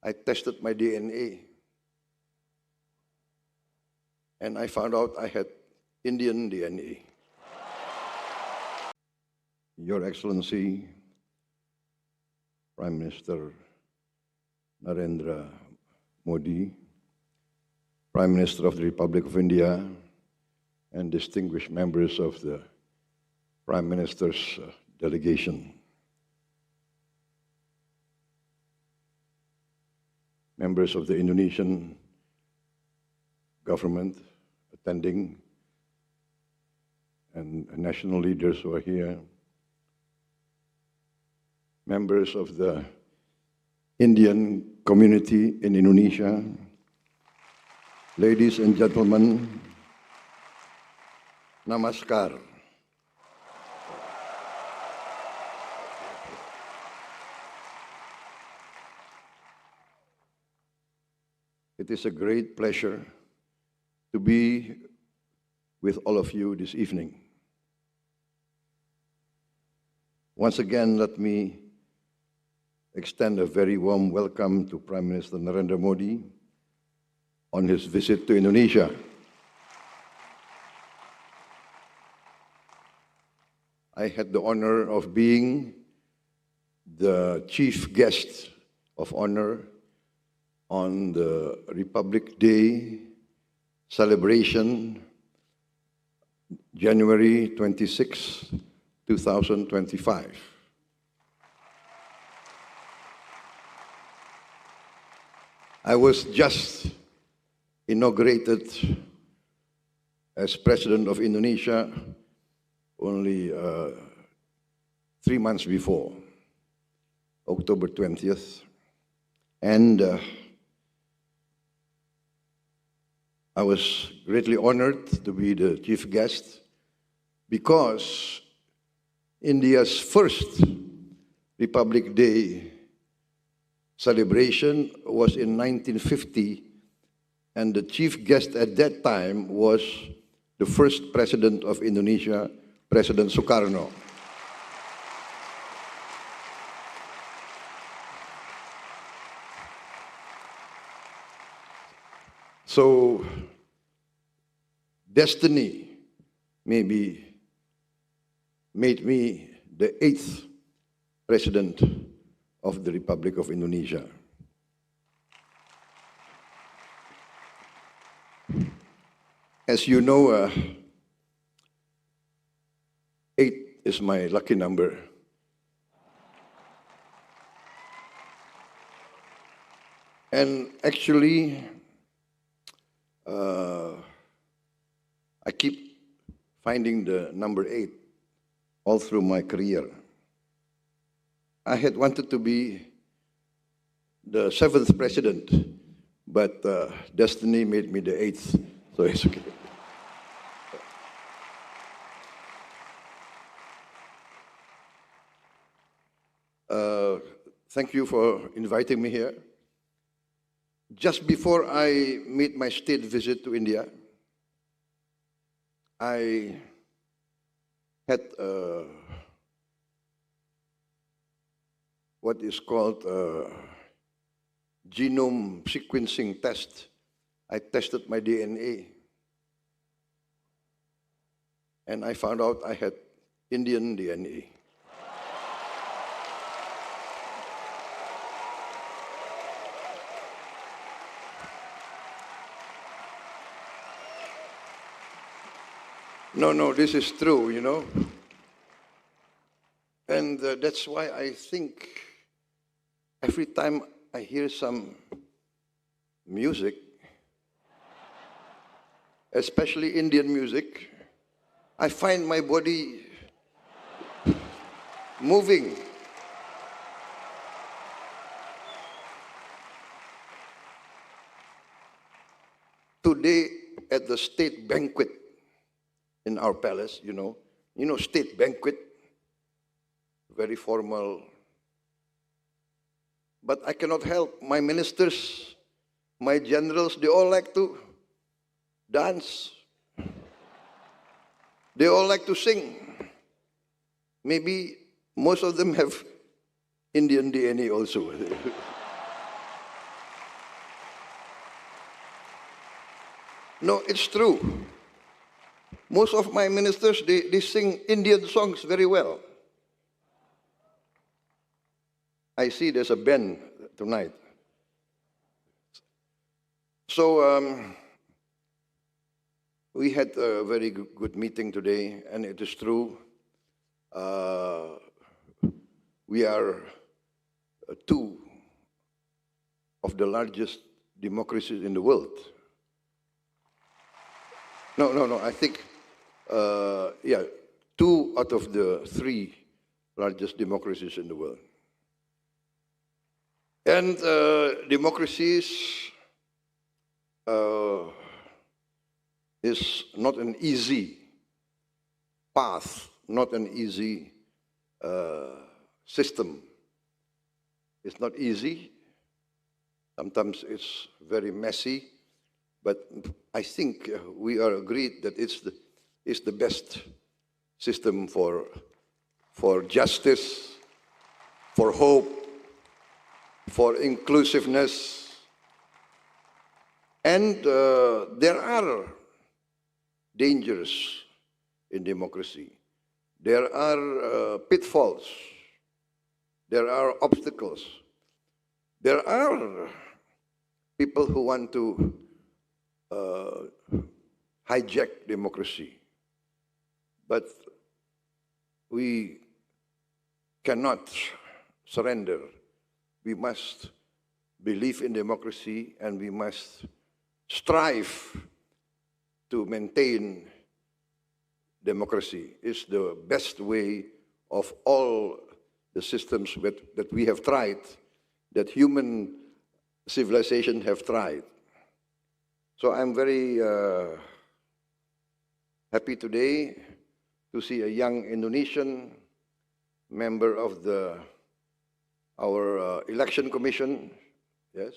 I tested my DNA, and I found out I had Indian DNA. Your Excellency, Prime Minister Narendra Modi, Prime Minister of the Republic of India, and distinguished members of the Prime Minister's delegation, members of the Indonesian government attending, and national leaders who are here, members of the Indian community in Indonesia, ladies and gentlemen, namaskar. It is a great pleasure to be with all of you this evening. Once again, let me extend a very warm welcome to Prime Minister Narendra Modi on his visit to Indonesia. I had the honor of being the chief guest of honor on the Republic Day celebration, January 26, 2025. I was just inaugurated as President of Indonesia only 3 months before, October 20th, and I was greatly honored to be the chief guest because India's first Republic Day celebration was in 1950, and the chief guest at that time was the first president of Indonesia, President Sukarno. So, destiny maybe made me the 8th president of the Republic of Indonesia. As you know, 8 is my lucky number. And actually, I keep finding the number 8 all through my career. I had wanted to be the 7th president, but destiny made me the 8th, so it's okay. Thank you for inviting me here. Just before I made my state visit to India, I had what is called a genome sequencing test. I tested my DNA, and I found out I had Indian DNA. No, this is true, you know. And that's why I think every time I hear some music, especially Indian music, I find my body moving. Today at the state banquet in our palace, you know, state banquet, very formal. But I cannot help, my ministers, my generals, they all like to dance. They all like to sing. Maybe most of them have Indian DNA also. No, it's true. Most of my ministers, they sing Indian songs very well. I see there's a band tonight. So we had a very good meeting today, and it is true. We are two of the largest democracies in the world. No. I think, yeah, 2 out of the 3 largest democracies in the world. And democracies is not an easy path, not an easy system. It's not easy. Sometimes it's very messy, but I think we are agreed that it's the best system for justice, for hope, for inclusiveness. And there are dangers in democracy. There are pitfalls. There are obstacles. There are people who want to hijack democracy. But we cannot surrender. We must believe in democracy, and we must strive to maintain democracy. It's the best way of all the systems that we have tried, that human civilization have tried. So I'm very happy today to see a young Indonesian member of our election commission, yes,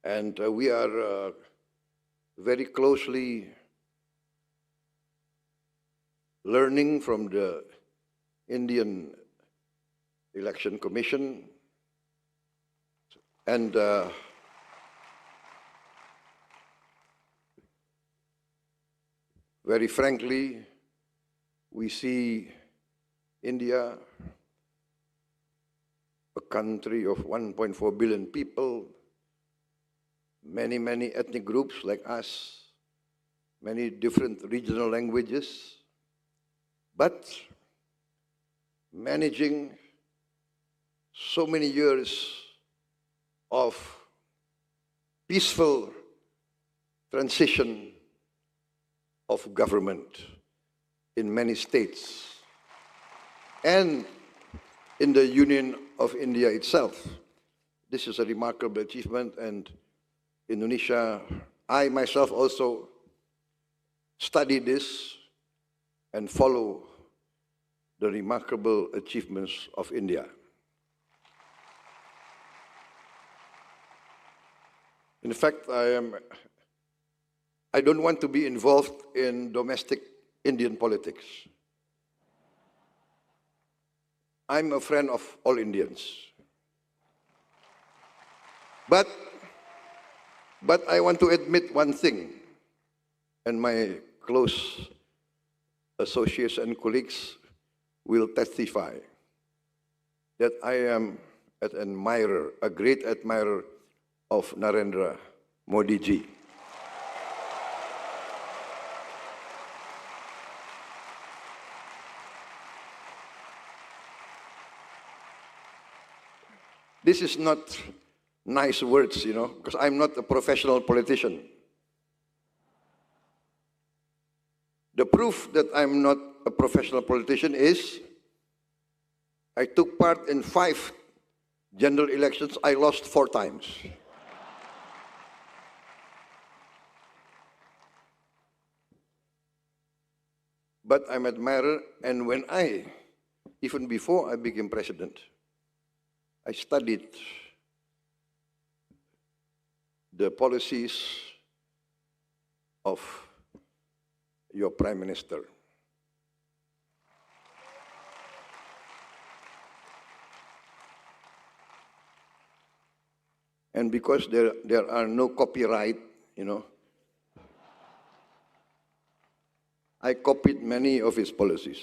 and we are very closely learning from the Indian election commission, and very frankly, we see India, a country of 1.4 billion people, many ethnic groups like us, many different regional languages, but managing so many years of peaceful transition of government in many states and in the Union of India itself. This is a remarkable achievement, and Indonesia, I myself also study this and follow the remarkable achievements of India. In fact, I don't want to be involved in domestic Indian politics. I'm a friend of all Indians. But I want to admit one thing, and my close associates and colleagues will testify, that I am an admirer, a great admirer of Narendra Modi ji. This is not nice words, you know, because I'm not a professional politician. The proof that I'm not a professional politician is I took part in 5 general elections. I lost 4 times. But I'm an admirer, and even before I became president, I studied the policies of your Prime Minister. And because there are no copyright, you know, I copied many of his policies.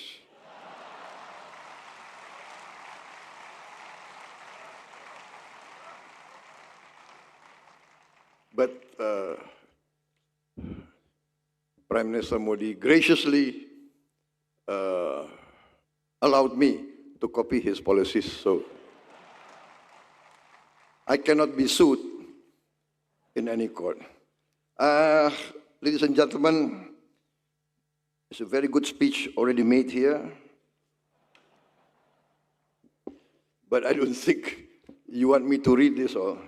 But Prime Minister Modi graciously allowed me to copy his policies, so I cannot be sued in any court. Ladies and gentlemen, it's a very good speech already made here, but I don't think you want me to read this all.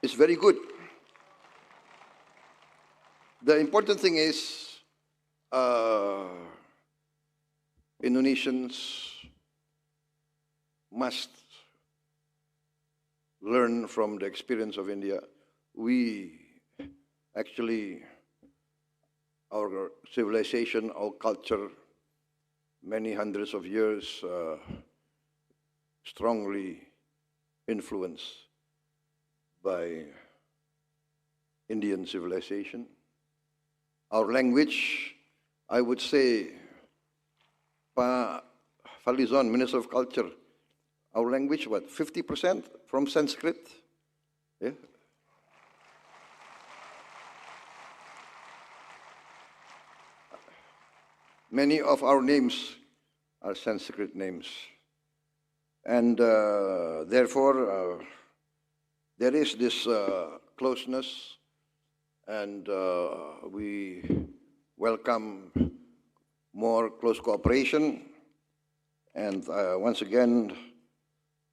It's very good. The important thing is Indonesians must learn from the experience of India. We actually, our civilization, our culture, many hundreds of years, strongly influenced by Indian civilization. Our language, I would say, Pa Falizon, Minister of Culture, our language, what, 50% from Sanskrit? Yeah. Many of our names are Sanskrit names. And therefore, there is this closeness, and we welcome more close cooperation. And once again,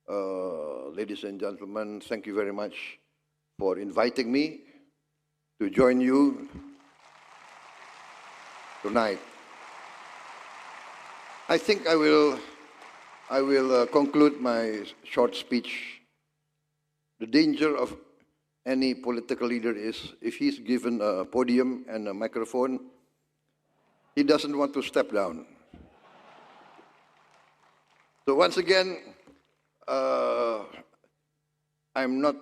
ladies and gentlemen, thank you very much for inviting me to join you tonight. I think I will conclude my short speech. The danger of any political leader is if he's given a podium and a microphone, he doesn't want to step down. So once again, I'm not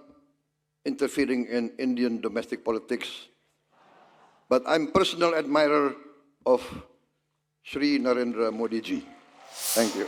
interfering in Indian domestic politics, but I'm personal admirer of Shri Narendra Modi ji. Thank you.